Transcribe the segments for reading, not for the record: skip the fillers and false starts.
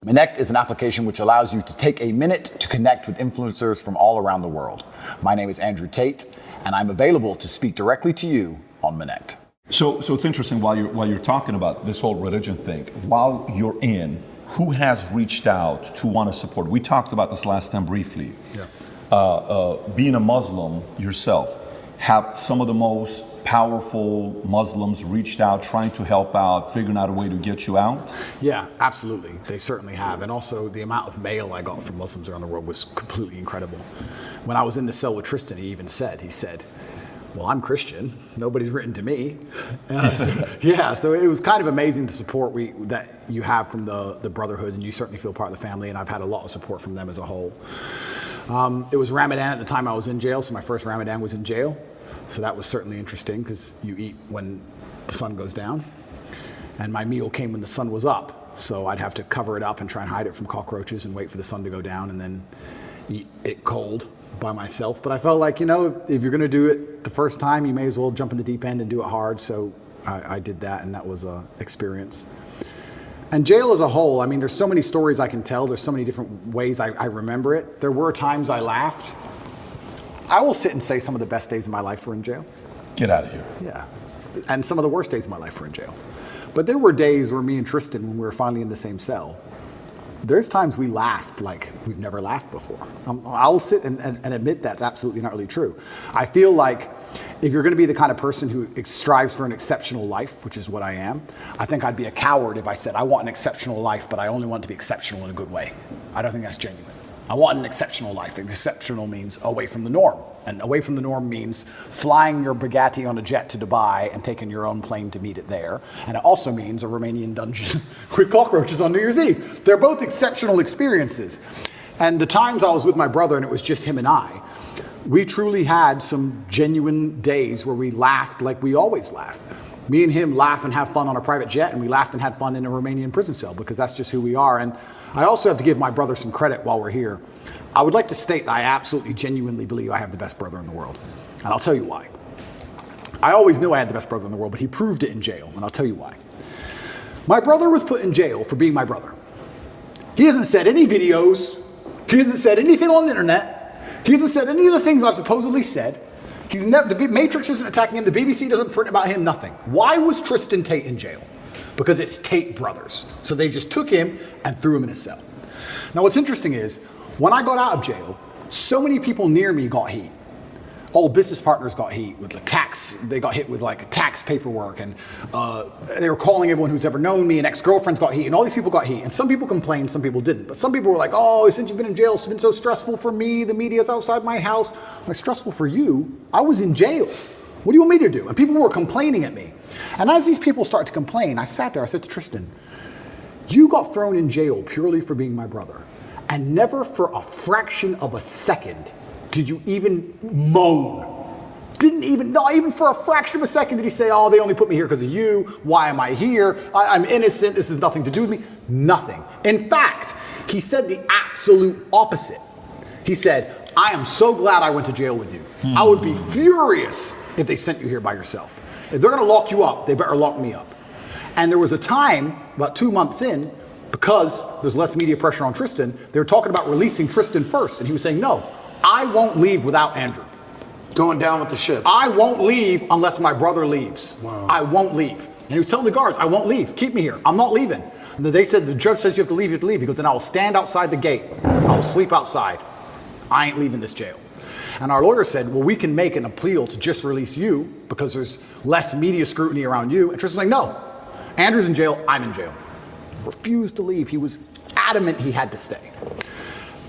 Connect is an application which allows you to take a minute to connect with influencers from all around the world. My name is Andrew Tate, and I'm available to speak directly to you on Connect. So it's interesting while you're talking about this whole religion thing, while you're in, who has reached out to want to support? We talked about this last time briefly. Yeah. Being a Muslim yourself, have some of the most powerful Muslims reached out, trying to help out, figuring out a way to get you out? Yeah, absolutely. They certainly have. And also the amount of mail I got from Muslims around the world was completely incredible. When I was in the cell with Tristan, he said, well, I'm Christian. Nobody's written to me. So it was kind of amazing the support that you have from the Brotherhood, and you certainly feel part of the family, and I've had a lot of support from them as a whole. It was Ramadan at the time I was in jail, so my first Ramadan was in jail. So that was certainly interesting because you eat when the sun goes down. And my meal came when the sun was up. So I'd have to cover it up and try and hide it from cockroaches and wait for the sun to go down and then eat it cold by myself. But I felt like, if you're going to do it the first time, you may as well jump in the deep end and do it hard. So I did that, and that was an experience. And jail as a whole, there's so many stories I can tell. There's so many different ways I remember it. There were times I laughed. I will sit and say some of the best days of my life were in jail. Get out of here. Yeah. And some of the worst days of my life were in jail. But there were days where me and Tristan, when we were finally in the same cell, there's times we laughed like we've never laughed before. I'll sit and admit that's absolutely not really true. I feel like if you're going to be the kind of person who strives for an exceptional life, which is what I am, I think I'd be a coward if I said I want an exceptional life, but I only want it to be exceptional in a good way. I don't think that's genuine. I want an exceptional life. And exceptional means away from the norm. And away from the norm means flying your Bugatti on a jet to Dubai and taking your own plane to meet it there. And it also means a Romanian dungeon with cockroaches on New Year's Eve. They're both exceptional experiences. And the times I was with my brother and it was just him and I, we truly had some genuine days where we laughed like we always laugh. Me and him laugh and have fun on a private jet, and we laughed and had fun in a Romanian prison cell because that's just who we are. And I also have to give my brother some credit while we're here. I would like to state that I absolutely, genuinely believe I have the best brother in the world. And I'll tell you why. I always knew I had the best brother in the world, but he proved it in jail, and I'll tell you why. My brother was put in jail for being my brother. He hasn't said any videos. He hasn't said anything on the internet. He hasn't said any of the things I've supposedly said. The Matrix isn't attacking him. The BBC doesn't print about him, nothing. Why was Tristan Tate in jail? Because it's Tate brothers. So they just took him and threw him in a cell. Now what's interesting is, when I got out of jail, so many people near me got heat. Old business partners got heat with the tax. They got hit with tax paperwork, and they were calling everyone who's ever known me, and ex-girlfriends got heat, and all these people got heat. And some people complained, some people didn't. But some people were like, oh, since you've been in jail, it's been so stressful for me. The media's outside my house. I'm like, stressful for you? I was in jail. What do you want me to do? And people were complaining at me. And as these people started to complain, I sat there, I said to Tristan, you got thrown in jail purely for being my brother. And never for a fraction of a second did you even moan. Not even for a fraction of a second did he say, oh, they only put me here because of you. Why am I here? I'm innocent. This has nothing to do with me. Nothing. In fact, he said the absolute opposite. He said, I am so glad I went to jail with you. I would be furious if they sent you here by yourself. If they're going to lock you up, they better lock me up. And there was a time, about 2 months in, because there's less media pressure on Tristan, they were talking about releasing Tristan first. And he was saying, no, I won't leave without Andrew. Going down with the ship. I won't leave unless my brother leaves. Wow. I won't leave. And he was telling the guards, I won't leave. Keep me here. I'm not leaving. And they said, the judge says you have to leave, you have to leave. He goes, then I will stand outside the gate. I will sleep outside. I ain't leaving this jail. And our lawyer said, well, we can make an appeal to just release you because there's less media scrutiny around you. And Tristan's like, no, Andrew's in jail, I'm in jail. Refused to leave. He was adamant he had to stay.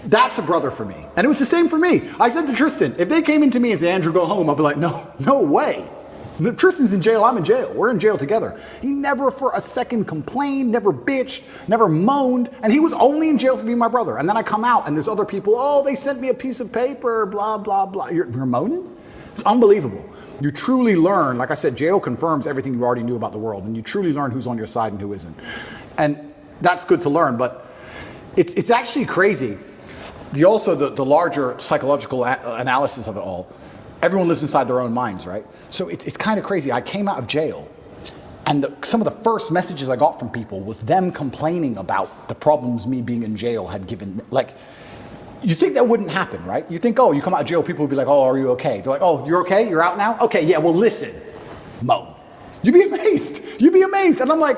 That's a brother for me. And it was the same for me. I said to Tristan, if they came into me and said, Andrew, go home, I'd be like, no way. Tristan's in jail, I'm in jail. We're in jail together. He never for a second complained, never bitched, never moaned. And he was only in jail for being my brother. And then I come out and there's other people, oh, they sent me a piece of paper, blah, blah, blah. You're moaning? It's unbelievable. You truly learn, like I said, jail confirms everything you already knew about the world. And you truly learn who's on your side and who isn't. And that's good to learn, but it's actually crazy. The larger psychological analysis of it all, everyone lives inside their own minds, right? So it's kind of crazy. I came out of jail And some of the first messages I got from people was them complaining about the problems me being in jail had given. Like, you think that wouldn't happen, right? You think, oh, you come out of jail, people would be like, oh, are you okay? They're like, oh, you're okay? You're out now? Okay, yeah, well, listen, Mo. You'd be amazed. You'd be amazed. And I'm like,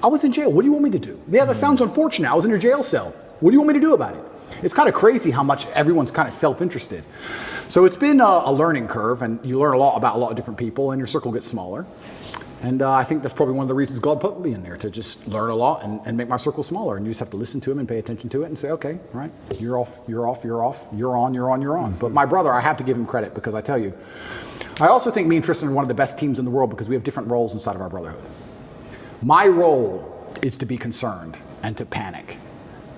I was in jail. What do you want me to do? Yeah, that sounds unfortunate. I was in a jail cell. What do you want me to do about it? It's kind of crazy how much everyone's kind of self-interested. So it's been a learning curve, and you learn a lot about a lot of different people, and your circle gets smaller. And I think that's probably one of the reasons God put me in there, to just learn a lot and make my circle smaller. And you just have to listen to him and pay attention to it and say, okay, all right, you're off, you're off, you're off, you're on, you're on, you're on. But my brother, I have to give him credit, because I tell you, I also think me and Tristan are one of the best teams in the world because we have different roles inside of our brotherhood. My role is to be concerned and to panic.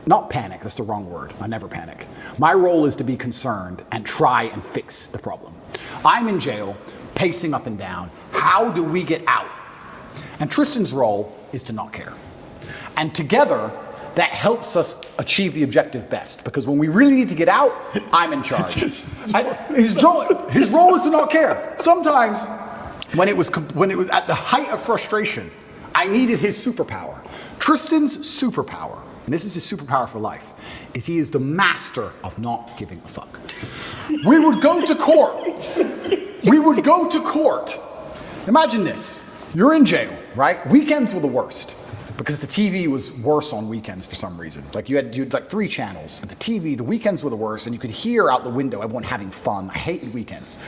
Not panic, that's the wrong word. I never panic. My role is to be concerned and try and fix the problem. I'm in jail, pacing up and down. How do we get out? And Tristan's role is to not care. And together, that helps us achieve the objective best, because when we really need to get out, I'm in charge. His role is to not care. Sometimes, when it was at the height of frustration, I needed his superpower. Tristan's superpower, and this is his superpower for life, is he is the master of not giving a fuck. We would go to court. We would go to court. Imagine this. You're in jail, right? Weekends were the worst, because the TV was worse on weekends for some reason. Like you had like 3 channels. And the TV, the weekends were the worst, and you could hear out the window everyone having fun. I hated weekends.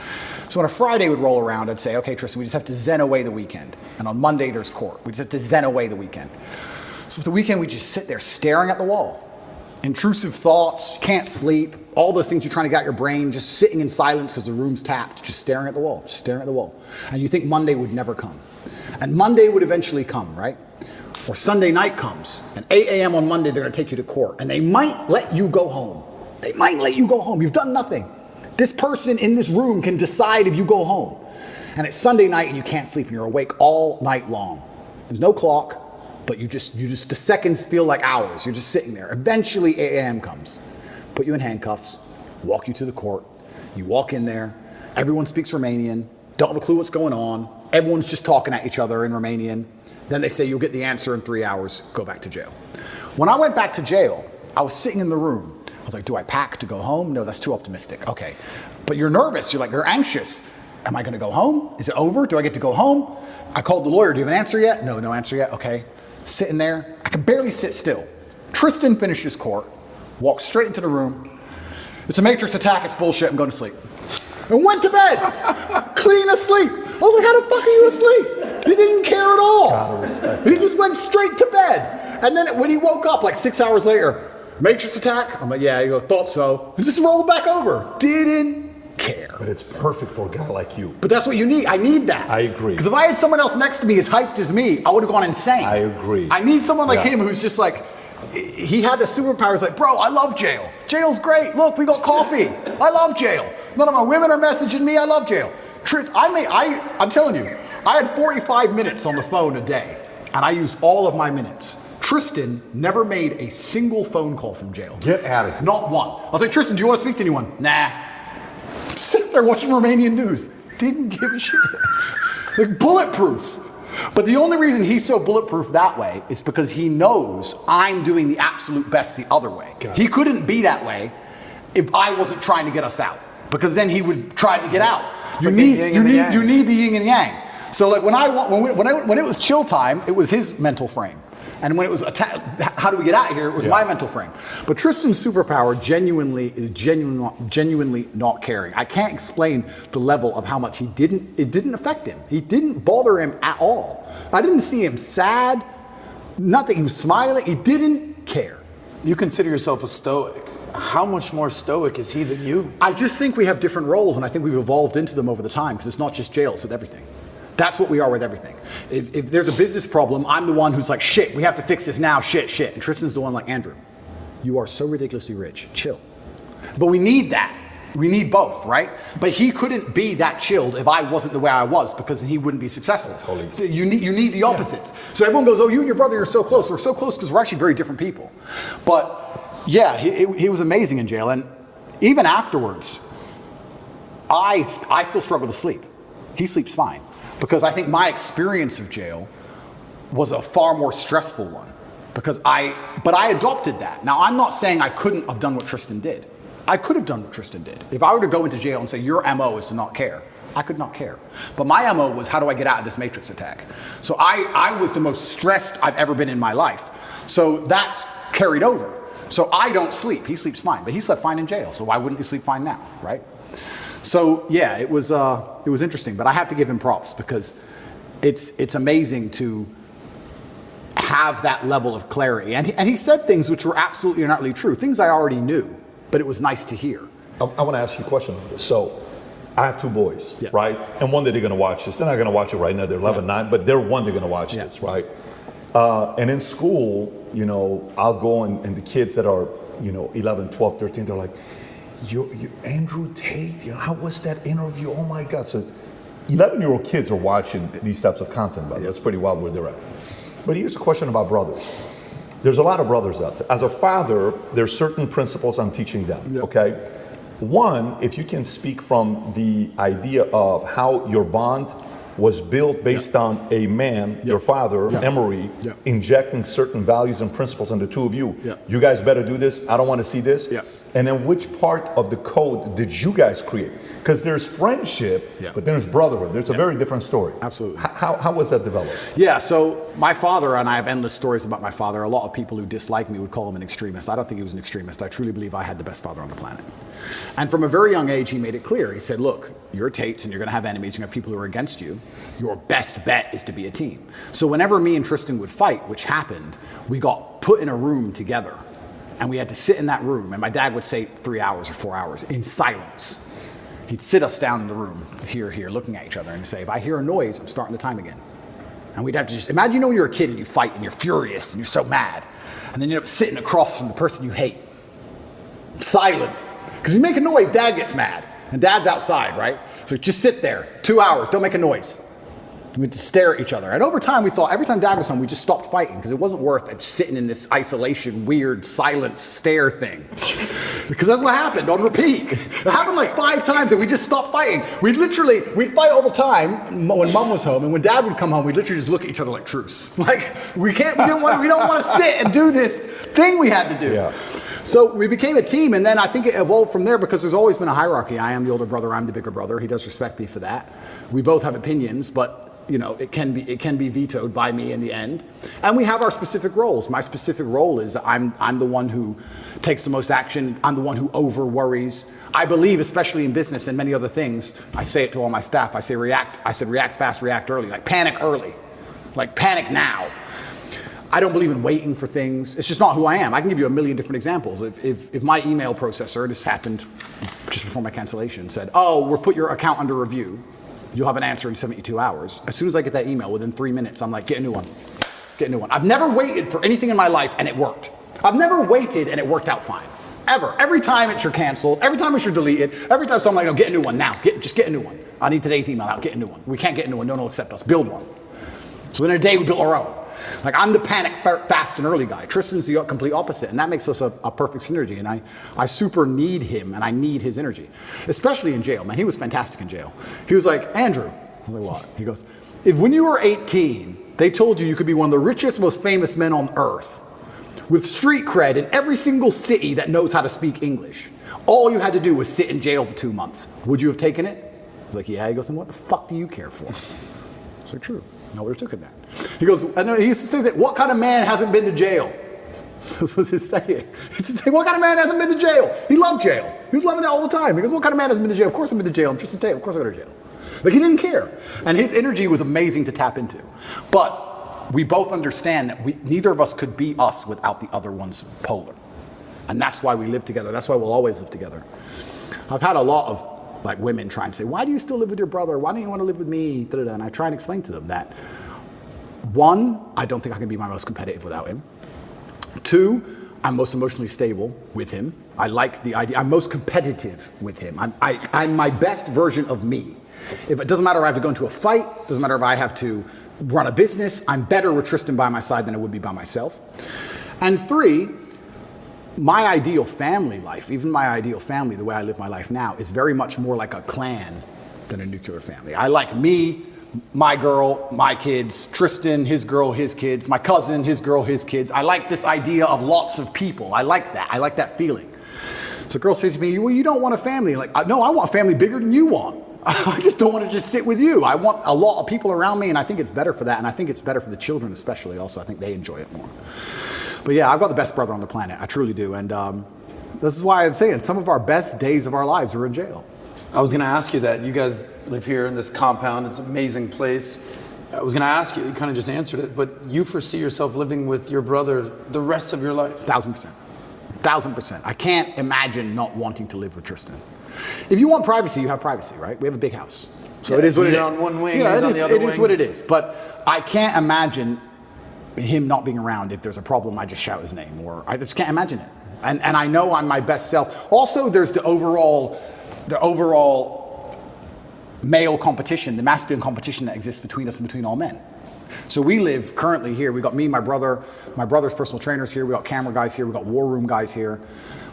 So when a Friday would roll around, I'd say, okay, Tristan, we just have to zen away the weekend. And on Monday, there's court. We just have to zen away the weekend. So for the weekend, we just sit there staring at the wall. Intrusive thoughts, can't sleep, all those things you're trying to get out your brain, just sitting in silence because the room's tapped, just staring at the wall, just staring at the wall. And you think Monday would never come. And Monday would eventually come, right? Or Sunday night comes, and 8 a.m. on Monday, they're gonna take you to court, and they might let you go home. They might let you go home. You've done nothing. This person in this room can decide if you go home. And it's Sunday night and you can't sleep and you're awake all night long. There's no clock, but you just the seconds feel like hours. You're just sitting there. Eventually 8 a.m. comes. Put you in handcuffs, walk you to the court. You walk in there, everyone speaks Romanian, don't have a clue what's going on. Everyone's just talking at each other in Romanian. Then they say you'll get the answer in 3 hours, go back to jail. When I went back to jail, I was sitting in the room. I was like, do I pack to go home? No, that's too optimistic. Okay. But you're nervous, you're anxious. Am I gonna go home? Is it over? Do I get to go home? I called the lawyer, do you have an answer yet? No answer yet, okay. Sitting there, I can barely sit still. Tristan finishes court, walks straight into the room. It's a matrix attack, it's bullshit, I'm going to sleep. And went to bed, clean asleep. I was like, how the fuck are you asleep? He didn't care at all. Gotta respect he just went straight to bed. And then when he woke up, like 6 hours later, matrix attack? I'm like, yeah, he goes, thought so. He just rolled back over. Didn't care. But it's perfect for a guy like you. But that's what you need. I need that. I agree. Because if I had someone else next to me as hyped as me, I would have gone insane. I agree. I need someone like him who's just like, he had the superpowers like, bro, I love jail. Jail's great. Look, we got coffee. I love jail. None of my women are messaging me. I love jail. Truth, I'm telling you, I had 45 minutes on the phone a day, and I used all of my minutes. Tristan never made a single phone call from jail. Get out of here. Not one. I was like, Tristan, do you want to speak to anyone? Nah. Sit there watching Romanian news. Didn't give a shit. Like bulletproof. But the only reason he's so bulletproof that way is because he knows I'm doing the absolute best the other way. He couldn't be that way if I wasn't trying to get us out, because then he would try to get out. You need the yin and yang. So like when it was chill time, it was his mental frame. And when it was how do we get out of here, it was my mental frame. But Tristan's superpower is genuinely not caring. I can't explain the level of how much it didn't affect him. He didn't bother him at all. I didn't see him sad, nothing. He was smiling. He didn't care. You consider yourself a stoic. How much more stoic is he than you? I just think we have different roles, and I think we've evolved into them over the time, because it's not just jail, it's with everything. That's what we are with everything. If there's a business problem, I'm the one who's like, shit, we have to fix this now, shit. And Tristan's the one like, Andrew, you are so ridiculously rich, chill. But we need that. We need both, right? But he couldn't be that chilled if I wasn't the way I was, because he wouldn't be successful. Totally. So you need the opposites. Yeah. So everyone goes, oh, you and your brother are so close. We're so close because we're actually very different people. But yeah, he was amazing in jail. And even afterwards, I still struggle to sleep. He sleeps fine. because I think my experience of jail was a far more stressful one. But I adopted that. Now, I'm not saying I couldn't have done what Tristan did. I could have done what Tristan did. If I were to go into jail and say, your MO is to not care, I could not care. But my MO was, how do I get out of this matrix attack? So I was the most stressed I've ever been in my life. So that's carried over. So I don't sleep. He sleeps fine, but he slept fine in jail. So why wouldn't you sleep fine now, right? So yeah, it was interesting, but I have to give him props because it's amazing to have that level of clarity. And he said things which were absolutely and utterly true, things I already knew, but it was nice to hear. I want to ask you a question on this. So I have two boys, Yeah. right? And one day they're going to watch this. They're not going to watch it right now. They're 11, 9, but they're going to watch this, right? And in school, you know, I'll go and the kids that are, you know, 11, 12, 13, they're like, you Andrew Tate, you know, how was that interview? Oh my God. So 11-year-old kids are watching these types of content, by the way. That's pretty wild where they're at. But here's a question about brothers. There's a lot of brothers out there. As a father, there's certain principles I'm teaching them, okay? One, if you can speak from the idea of how your bond was built based on a man, your father, Emery, injecting certain values and principles in the two of you. You guys better do this. I don't want to see this. And then which part of the code did you guys create? Because there's friendship, but there's brotherhood. There's a very different story. Absolutely. How was that developed? Yeah, so my father, and I have endless stories about my father. A lot of people who dislike me would call him an extremist. I don't think he was an extremist. I truly believe I had the best father on the planet. And from a very young age, he made it clear. He said, look, you're Tates and you're going to have enemies. You're going to have people who are against you. Your best bet is to be a team. So whenever me and Tristan would fight, which happened, we got put in a room together. And we had to sit in that room. And my dad would say 3 hours or 4 hours in silence. He'd sit us down in the room, here, looking at each other, and say, if I hear a noise, I'm starting the time again. And we'd have to just, imagine, you know, when you're a kid and you fight and you're furious and you're so mad. And then you end up sitting across from the person you hate. Silent. Because if you make a noise, Dad gets mad. And Dad's outside, right? So just sit there, 2 hours, don't make a noise. We'd just stare at each other. And over time, we thought, every time Dad was home, we just stopped fighting because it wasn't worth it sitting in this isolation, weird, silent stare thing. Because that's what happened on repeat. It happened like 5 times and we just stopped fighting. We'd fight all the time when Mom was home. And when Dad would come home, we'd literally just look at each other like truce. Like, we don't want to sit and do this thing we had to do. Yeah. So we became a team, and then I think it evolved from there because there's always been a hierarchy. I am the older brother, I'm the bigger brother. He does respect me for that. We both have opinions, but you know, it can be vetoed by me in the end. And we have our specific roles. My specific role is I'm the one who takes the most action. I'm the one who over worries. I believe, especially in business and many other things, I say it to all my staff. I said react fast, react early. Like panic early. Like panic now. I don't believe in waiting for things. It's just not who I am. I can give you a million different examples. If my email processor, this happened just before my cancellation, said, oh, we'll put your account under review. You'll have an answer in 72 hours. As soon as I get that email, within 3 minutes, I'm like, get a new one. Get a new one. I've never waited for anything in my life and it worked. I've never waited and it worked out fine. Ever. Every time it's your canceled, every time it's your deleted, every time I'm like, no, get a new one now. Just get a new one. I need today's email out, get a new one. We can't get a new one, no one will accept us. Build one. So in a day, we built our own. Like I'm the panic fast and early guy. Tristan's the complete opposite, and that makes us a perfect synergy. And I super need him, and I need his energy, especially in jail. Man, he was fantastic in jail. He was like, Andrew, I'm like, what? He goes, if when you were 18, they told you could be one of the richest, most famous men on earth, with street cred in every single city that knows how to speak English, all you had to do was sit in jail for 2 months. Would you have taken it? I was like, yeah. He goes, and what the fuck do you care for? It's like, true. I would have taken that. He goes, I know he used to say that, what kind of man hasn't been to jail? That's what he's saying. He used to say, what kind of man hasn't been to jail? He loved jail. He was loving it all the time. He goes, what kind of man hasn't been to jail? Of course I've been to jail. I'm Tristan Tate. Of course I go to jail. Like he didn't care. And his energy was amazing to tap into. But we both understand that neither of us could be us without the other one's polar. And that's why we live together. That's why we'll always live together. I've had a lot of like women try and say, why do you still live with your brother? Why don't you want to live with me? And I try and explain to them that, one, I don't think I can be my most competitive without him. 2, I'm most emotionally stable with him. I like the idea. I'm most competitive with him. I'm my best version of me. If it doesn't matter if I have to go into a fight, doesn't matter if I have to run a business, I'm better with Tristan by my side than I would be by myself. And 3, my ideal family life, even my ideal family, the way I live my life now, is very much more like a clan than a nuclear family. I like me, my girl, my kids, Tristan, his girl, his kids, my cousin, his girl, his kids. I like this idea of lots of people. I like that. I like that feeling. So a girl says to me, well, you don't want a family. Like, no, I want a family bigger than you want. I just don't want to just sit with you. I want a lot of people around me, and I think it's better for that, and I think it's better for the children especially also. I think they enjoy it more. But yeah, I've got the best brother on the planet. I truly do. And this is why I'm saying some of our best days of our lives are in jail. I was going to ask you that. You guys live here in this compound. It's an amazing place. I was going to ask you, you kind of just answered it, but you foresee yourself living with your brother the rest of your life? 1,000%. 1,000%. I can't imagine not wanting to live with Tristan. If you want privacy, you have privacy, right? We have a big house. So it is what it is. You're on one wing, yeah, he's on the other wing. It is what it is. But I can't imagine him not being around. If there's a problem, I just shout his name, or I just can't imagine it. And I know I'm my best self. Also, there's the overall male competition, the masculine competition that exists between us and between all men. So we live currently here. We got me, my brother's personal trainers here. We got camera guys here. We got war room guys here.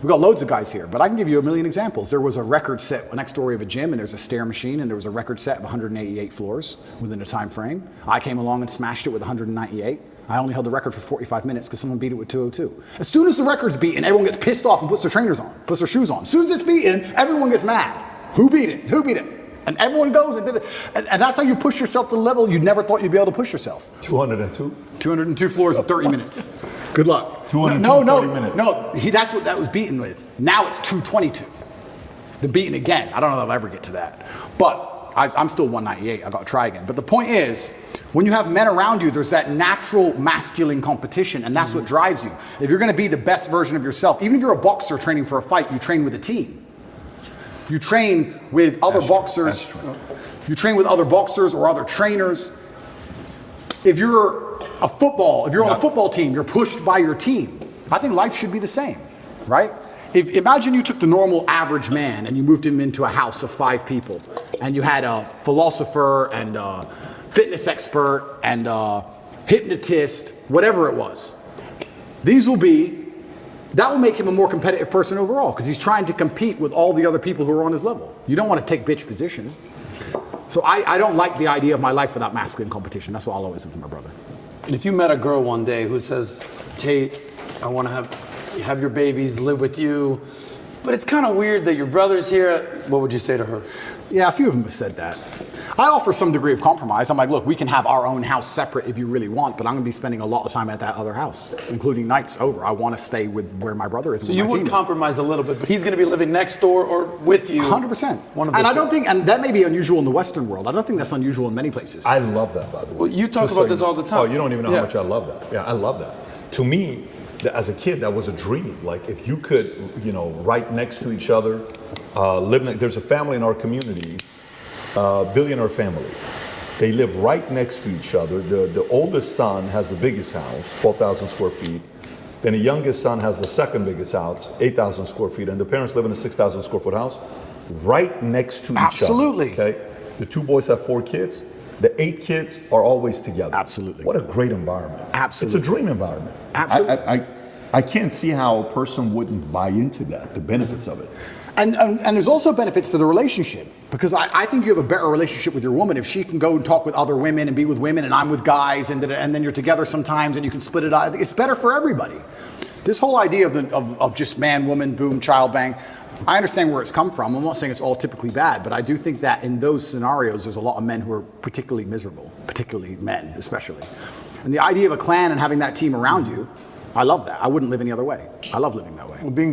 We got loads of guys here. But I can give you a million examples. There was a record set next door of a gym, and there's a stair machine, and there was a record set of 188 floors within a time frame. I came along and smashed it with 198. I only held the record for 45 minutes because someone beat it with 202. As soon as the record's beaten, everyone gets pissed off and puts their trainers on, puts their shoes on. As soon as it's beaten, everyone gets mad. Who beat it? Who beat it? And everyone goes and did it. And that's how you push yourself to the level you never thought you'd be able to push yourself. 202? 202 floors in 30 minutes. Good luck. 202 30 minutes. No, that's what that was beaten with. Now it's 222. It's been beaten again. I don't know if I'll ever get to that. But I'm still 198. I've got to try again. But the point is, when you have men around you, there's that natural masculine competition, and that's what drives you. If you're going to be the best version of yourself, even if you're a boxer training for a fight, you train with a team. You train with other boxers. You train with other boxers or other trainers. If you're on a football team, you're pushed by your team. I think life should be the same, right? Imagine you took the normal average man and you moved him into a house of 5 people, and you had a philosopher and a fitness expert and a hypnotist, whatever it was. That will make him a more competitive person overall, because he's trying to compete with all the other people who are on his level. You don't want to take bitch position. So I don't like the idea of my life without masculine competition. That's why I'll always live with my brother. And if you met a girl one day who says, Tate, I want to have your babies, live with you, but it's kind of weird that your brother's here, what would you say to her? Yeah, a few of them have said that. I offer some degree of compromise. I'm like, look, we can have our own house separate if you really want, but I'm going to be spending a lot of time at that other house, including nights over. I want to stay with where my brother is. So you would compromise a little bit, but he's going to be living next door or with you. 100%. And I don't think, and that may be unusual in the Western world. I don't think that's unusual in many places. I love that, by the way. Well, you talk about this all the time. Oh, you don't even know how much I love that. Yeah, I love that. To me, as a kid, that was a dream. Like, if you could, right next to each other, there's a family in our community, billionaire family. They live right next to each other. The oldest son has the biggest house, 12,000 square feet. Then the youngest son has the second biggest house, 8,000 square feet. And the parents live in a 6,000 square foot house right next to each other. Absolutely. Okay? The 2 boys have 4 kids. The 8 kids are always together. Absolutely. What a great environment. Absolutely. It's a dream environment. Absolutely. I can't see how a person wouldn't buy into that, the benefits of it. And there's also benefits to the relationship, because I think you have a better relationship with your woman if she can go and talk with other women and be with women, and I'm with guys, and then you're together sometimes and you can split it out. It's better for everybody. This whole idea of just man, woman, boom, child bang, I understand where it's come from. I'm not saying it's all typically bad, but I do think that in those scenarios, there's a lot of men who are particularly miserable, particularly men especially. And the idea of a clan and having that team around you, I love that. I wouldn't live any other way. I love living that way. Well, being